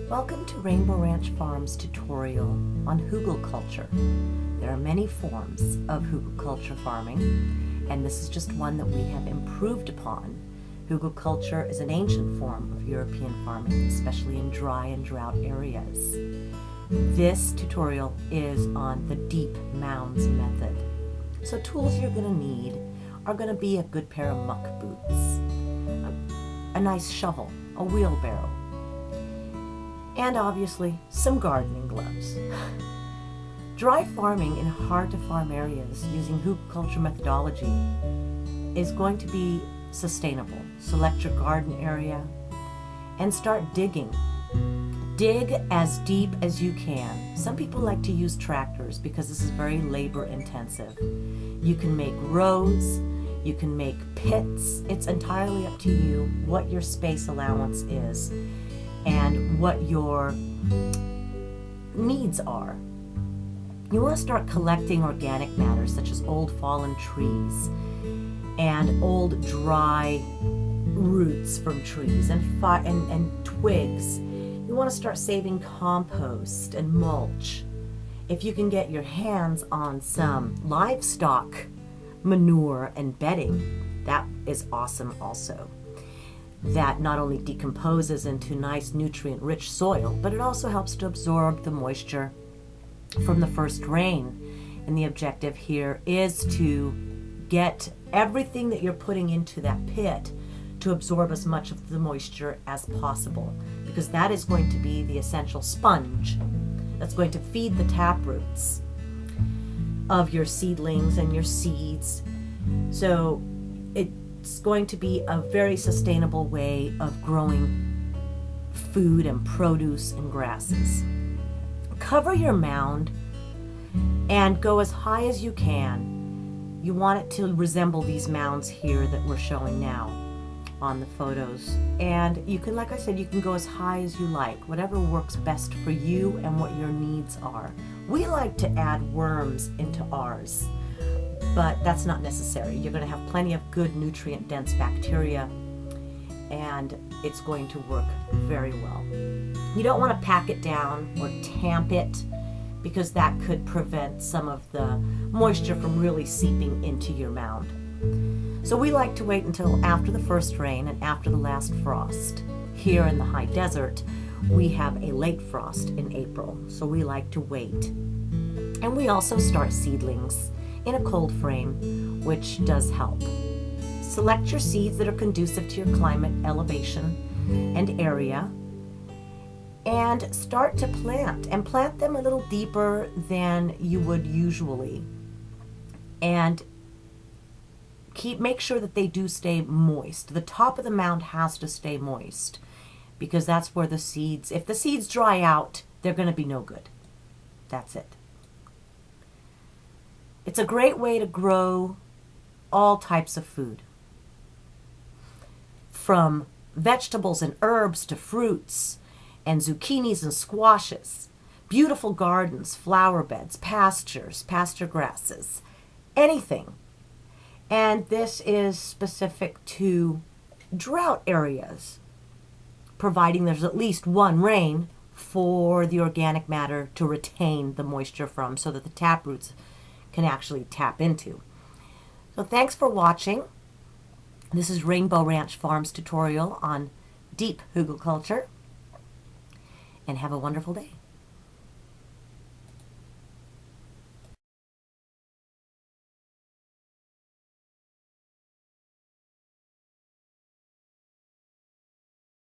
Welcome to Rainbow Ranch Farm's tutorial on HugelKultur. There are many forms of HugelKultur farming, and this is just one that we have improved upon. HugelKultur is an ancient form of European farming, especially in dry and drought areas. This tutorial is on the deep mounds method. So tools you're going to need are going to be a good pair of muck boots, a nice shovel, a wheelbarrow, and obviously some gardening gloves. Dry farming in hard-to-farm areas using HugelKultur methodology is going to be sustainable. Select your garden area and start digging. Dig as deep as you can. Some people like to use tractors because this is very labor intensive. You can make rows, you can make pits. It's entirely up to you what your space allowance is and what your needs are. You want to start collecting organic matter such as old fallen trees and old dry roots from trees and twigs. You want to start saving compost and mulch. If you can get your hands on some livestock manure and bedding, that is awesome also. That not only decomposes into nice nutrient-rich soil, but it also helps to absorb the moisture from the first rain. And the objective here is to get everything that you're putting into that pit to absorb as much of the moisture as possible, because that is going to be the essential sponge that's going to feed the tap roots of your seedlings and your seeds. So it's going to be a very sustainable way of growing food and produce and grasses. Cover your mound and go as high as you can. You want it to resemble these mounds here that we're showing now on the photos. And you can, like I said, you can go as high as you like, whatever works best for you and what your needs are. We like to add worms into ours, but that's not necessary. You're going to have plenty of good nutrient-dense bacteria, and it's going to work very well. You don't want to pack it down or tamp it, because that could prevent some of the moisture from really seeping into your mound. So we like to wait until after the first rain and after the last frost. Here in the high desert, we have a late frost in April, so we like to wait. And we also start seedlings in a cold frame, which does help. Select your seeds that are conducive to your climate, elevation, and area, and start to plant, and plant them a little deeper than you would usually. And make sure that they do stay moist. The top of the mound has to stay moist, because that's where the seeds, if the seeds dry out, they're going to be no good. That's it. It's a great way to grow all types of food, from vegetables and herbs to fruits and zucchinis and squashes, beautiful gardens, flower beds, pastures, pasture grasses, anything. And this is specific to drought areas, providing there's at least one rain for the organic matter to retain the moisture from, so that the tap roots can actually tap into. So thanks for watching. This is Rainbow Ranch Farm's tutorial on deep HugelKultur, and have a wonderful day.